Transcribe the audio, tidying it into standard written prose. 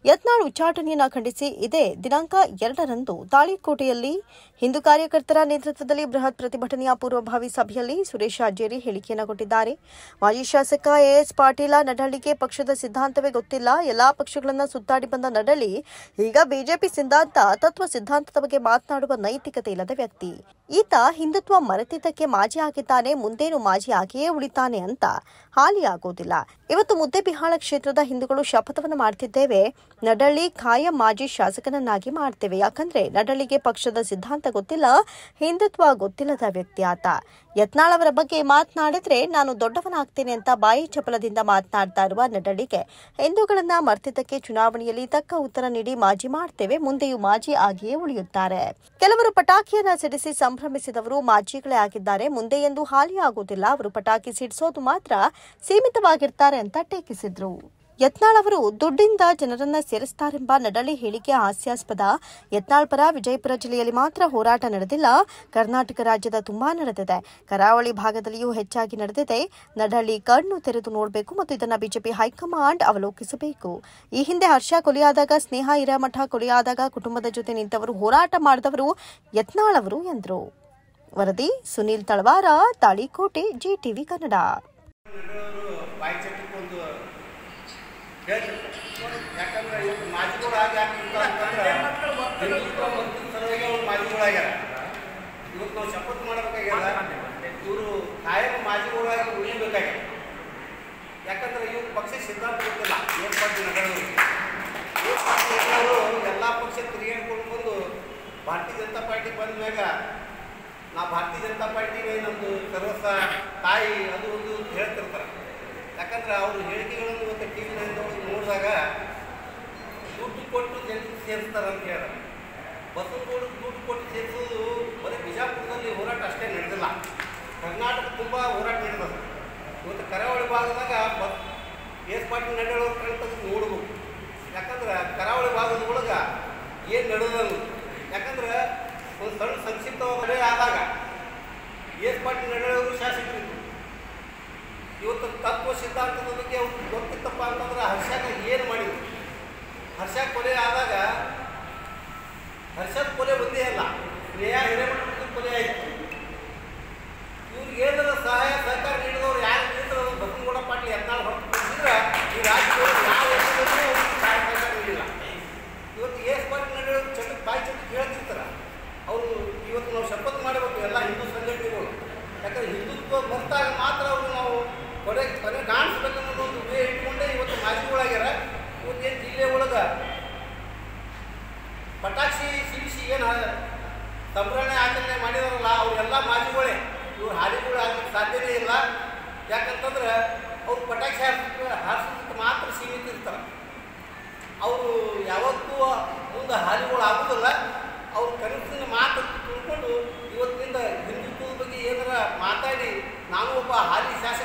ಯತ್ನಾಳ್ ಉಚ್ಚಾಟನೆಯನ್ನು ಖಂಡಿಸಿ ಇದೇ ದಿನಾಂಕ 2ರಂದು ತಾಳಿಕೋಟೆಯಲ್ಲಿ ಹಿಂದೂ ಕಾರ್ಯಕರ್ತರ ನೇತೃತ್ವದಲ್ಲಿ ಬೃಹತ್ ಪ್ರತಿಭಟನೆಯ ಪೂರ್ವಭಾವಿ ಸಭೆಯಲ್ಲಿ ಸುರೇಶ್ ಅಜ್ಜೇರಿ ಹೇಳಿಕೆಯನ್ನು ಕೊಟ್ಟಿದ್ದಾರೆ. ಮಾಜಿ ಶಾಸಕ ಎಎಸ್ ಪಾಟೀಲ ನಡಹಳ್ಳಿಗೆ ಪಕ್ಷದ ಸಿದ್ಧಾಂತವೇ ಗೊತ್ತಿಲ್ಲ. ಎಲ್ಲಾ ಪಕ್ಷಗಳನ್ನು ಸುತ್ತಾಡಿ ಬಂದ ನಡಹಳ್ಳಿ ಈಗ ಬಿಜೆಪಿ ಸಿದ್ಧಾಂತ ತತ್ವ ಸಿದ್ಧಾಂತದ ಬಗ್ಗೆ ಮಾತನಾಡುವ ನೈತಿಕತೆ ಇಲ್ಲದ ವ್ಯಕ್ತಿ. ಈತ ಹಿಂದುತ್ವ ಮರೆತಿದ್ದಕ್ಕೆ ಮಾಜಿ ಆಗಿದ್ದಾನೆ, ಮುಂದೇನು ಮಾಜಿ ಆಗಿಯೇ ಉಳಿತಾನೆ ಅಂತ ಹಾಲಿ ಆಗೋದಿಲ್ಲ. ಇವತ್ತು ಮುದ್ದೇಬಿಹಾಳ ಕ್ಷೇತ್ರದ ಹಿಂದೂಗಳು ಶಪಥವನ್ನು ಮಾಡ್ತಿದ್ದೇವೆ, ನಡಹಳ್ಳಿ ಖಾಯಂ ಮಾಜಿ ಶಾಸಕನನ್ನಾಗಿ ಮಾಡ್ತೇವೆ. ಯಾಕಂದ್ರೆ ನಡಹಳ್ಳಿಗೆ ಪಕ್ಷದ ಸಿದ್ಧಾಂತ ಗೊತ್ತಿಲ್ಲ, ಹಿಂದುತ್ವ ಗೊತ್ತಿಲ್ಲದ ವ್ಯಕ್ತಿ ಆತ. ಯತ್ನಾಳ್ ಅವರ ಬಗ್ಗೆ ಮಾತನಾಡಿದ್ರೆ ನಾನು ದೊಡ್ಡವನಾಗ್ತೇನೆ ಅಂತ ಬಾಯಿ ಚಪಲದಿಂದ ಮಾತನಾಡ್ತಾ ಇರುವ ನಡಹಳ್ಳಿಗೆ ಹಿಂದೂಗಳನ್ನ ಮರ್ತಿದ್ದಕ್ಕೆ ಚುನಾವಣೆಯಲ್ಲಿ ತಕ್ಕ ಉತ್ತರ ನೀಡಿ ಮಾಜಿ ಮಾಡ್ತೇವೆ, ಮುಂದೆಯೂ ಮಾಜಿ ಆಗಿಯೇ ಉಳಿಯುತ್ತಾರೆ. ಕೆಲವರು ಪಟಾಕಿಯನ್ನ ಸಿಡಿಸಿ ಸಂಭ್ರಮಿಸಿದವರು ಮಾಜಿಗಳೇ ಆಗಿದ್ದಾರೆ, ಮುಂದೆ ಎಂದು ಹಾಲಿ ಆಗುವುದಿಲ್ಲ. ಅವರು ಪಟಾಕಿ ಸಿಡಿಸೋದು ಮಾತ್ರ ಸೀಮಿತವಾಗಿರ್ತಾರೆ ಅಂತ ಟೀಕಿಸಿದ್ರು. ಯತ್ನಾಳ್ ಅವರು ದುಡ್ಡಿಂದ ಜನರನ್ನ ಸೇರಿಸುತ್ತಾರೆಂಬ ನಡಹಳ್ಳಿ ಹೇಳಿಕೆ ಹಾಸ್ಯಾಸ್ಪದ. ಯತ್ನಾಳ್ ಪರ ವಿಜಯಪುರ ಜಿಲ್ಲೆಯಲ್ಲಿ ಮಾತ್ರ ಹೋರಾಟ ನಡೆದಿಲ್ಲ, ಕರ್ನಾಟಕ ರಾಜ್ಯದ ತುಂಬಾ ನಡೆದಿದೆ. ಕರಾವಳಿ ಭಾಗದಲ್ಲಿಯೂ ಹೆಚ್ಚಾಗಿ ನಡೆದಿದೆ. ನಡಹಳ್ಳಿ ಕಣ್ಣು ತೆರೆದು ನೋಡಬೇಕು ಮತ್ತು ಇದನ್ನು ಬಿಜೆಪಿ ಹೈಕಮಾಂಡ್ ಅವಲೋಕಿಸಬೇಕು. ಈ ಹಿಂದೆ ಹರ್ಷ ಕೊಲೆಯಾದಾಗ, ಸ್ನೇಹ ಹಿರೇಮಠ ಕೊಲೆಯಾದಾಗ ಕುಟುಂಬದ ಜೊತೆ ನಿಂತವರು, ಹೋರಾಟ ಮಾಡಿದವರು ಯತ್ನಾಳ್ ಅವರು ಎಂದರು. ವರದಿ ಸುನೀಲ್ ತಳವಾರ, ತಾಳಿಕೋಟೆ, ಜಿಟಿವಿ ಕನ್ನಡ. ಯಾಕಂದ್ರೆ ಇವ್ರು ಮಾಜಿಗಳಾಗಿ ಯಾಕಂದ್ರೆ ಮಾಜಿಗಳಾಗ್ಯಾರ. ಇವತ್ತು ನಾವು ಶಪಥ ಮಾಡಬೇಕಾಗ್ಯದ, ಇವರು ಕಾಯಂ ಮಾಜಿಗಳಾಗಿ ಉಳಿಯಬೇಕಾಗ್ಯದ. ಯಾಕಂದ್ರೆ ಇವ್ರ ಪಕ್ಷ ಸಿದ್ಧಾಂತ ಗೊತ್ತಿಲ್ಲ. ಏರ್ಪಾಟಿ ನಗರವರು ಎಲ್ಲ ಪಕ್ಷ ತಿರುಗಾಡ್ಕೊಂಡು ಬಂದು ಭಾರತೀಯ ಜನತಾ ಪಾರ್ಟಿ ಬಂದ ಮ್ಯಾಗ ನಾ ಭಾರತೀಯ ಜನತಾ ಪಾರ್ಟಿಗೆ ನಮ್ಮದು ಸರ್ವಸ್ವ ತಾಯಿ ಅದು ಒಂದು ಹೇಳ್ತಿರ್ತಾರೆ. ಯಾಕಂದ್ರೆ ಅವರು ಹೇಳಿಕೆಗಳನ್ನು ಇವತ್ತು ಟಿವಿ ನೋಡಿದಾಗ ದುಡ್ಡು ಕೊಟ್ಟು ಜನರಿಗೆ ಸೇರಿಸ್ತಾರೆ ಅಂತ ಹೇಳಿ ಬಸವನಗೌಡರು ದುಡ್ಡು ಕೊಟ್ಟು ಸೇರಿಸೋದು ಬರೀ ಬಿಜಾಪುರದಲ್ಲಿ ಹೋರಾಟ ಅಷ್ಟೇ ನಡೆದಿಲ್ಲ, ಕರ್ನಾಟಕ ತುಂಬ ಹೋರಾಟ ನಡೆದದು. ಇವತ್ತು ಕರಾವಳಿ ಭಾಗದಾಗ ಎಸ್ ಪಾರ್ಟಿ ನಡೆಯೋರು ಕರೆಕ್ಟಾಗಿ ನೋಡ್ಬೇಕು. ಯಾಕಂದ್ರೆ ಕರಾವಳಿ ಭಾಗದ ಒಳಗೆ ಏನು ನಡೆದನು, ಯಾಕಂದ್ರೆ ಒಂದು ಸಣ್ಣ ಸಂಕ್ಷಿಪ್ತವಾದ ಆದಾಗ ಎಸ್ ಪಾರ್ಟಿ ನಡೆಯೋರು ಶಾಸಕರಿದ್ರು. ಇವತ್ತು ತತ್ವ ಸಿದ್ಧಾಂತದ ಬಗ್ಗೆ ಅವ್ರು ಗೊತ್ತಿತ್ತಪ್ಪ ಅಂತಂದ್ರೆ ಹರ್ಷಾಗ ಏನು ಮಾಡಿದ್ರು. ಹರ್ಷ ಕೊಲೆ ಆದಾಗ ಹರ್ಷದ ಕೊಲೆ ಒಂದೇ ಅಲ್ಲ, ನೇಹ ಹಿರೇಮಠದ ಕೊಲೆ ಆಯಿತು. ಇವ್ರಿಗೆ ಏನಾರ ಸಹಾಯ ಸಹಕಾರ ನೀಡಿದವರು ಯಾರು ನೀಡಿದ್ರು ಅದು ಬಸವನಗೌಡ ಪಾಟೀಲ್ ಯತ್ನಾಳ್ ಹೊರತುಪಡಿಸಿದ್ರೆ ಈ ರಾಜ್ಯದವರು ಯಾವ ಸಹಾಯ ಸಹಕಾರ ನೀಡಿಲ್ಲ. ಇವತ್ತು ಎಸ್ ಪಾರ್ಟಿ ನಡೆಯೋರು ಚಟಕ್ಕೆ ಬಾಯಿ ಚಟಕ್ಕೆ ಹೇಳ್ತಿರ್ತಾರೆ. ಅವರು ಇವತ್ತು ನಾವು ಶಪಥ ಮಾಡಬೇಕು ಎಲ್ಲ ಹಿಂದೂ ಸಂಘಟನೆಗಳು. ಯಾಕಂದ್ರೆ ಹಿಂದುತ್ವ ಬಂದಾಗ ಮಾತ್ರ ಅವರು ನಾವು ಕೊನೆ ಕಾಣಿಸ್ಬೇಕನ್ನೋದು ಒಂದು ವೇ ಇಟ್ಕೊಂಡೇ ಇವತ್ತು ಮಾಜಿಗಳಾಗ್ಯಾರ. ಇವತ್ತೇನು ಜಿಲ್ಲೆ ಒಳಗೆ ಪಟಾಕ್ಷಿ ಸಿಡಿಸಿ ಏನು ಸಂಭ್ರಮಣೆ ಆಚರಣೆ ಮಾಡಿದಾರಲ್ಲ ಅವರೆಲ್ಲ ಮಾಜಿಗಳೇ. ಇವ್ರು ಹಾಲಿಗಳು ಆಗಲಿಕ್ಕೆ ಸಾಧ್ಯನೇ ಇಲ್ಲ. ಯಾಕಂತಂದ್ರೆ ಅವ್ರು ಪಟಾಕ್ಷಿ ಹಾರಿಸೋದಕ್ಕೆ ಮಾತ್ರ ಸೀಮಿತ ಇರ್ತಾರೆ. ಅವರು ಯಾವತ್ತೂ ಮುಂದೆ ಹಾಲಿಗಳು ಆಗೋದಿಲ್ಲ. ಅವ್ರ ಕನಸಿನ ಮಾತು ತಿಳ್ಕೊಂಡು ಇವತ್ತಿನಿಂದ ಹಿಂದುತ್ವದ ಬಗ್ಗೆ ಏನಾರ ಮಾತಾಡಿ ನಾನು ಒಬ್ಬ ಹಾಲಿ ಶಾಸಕ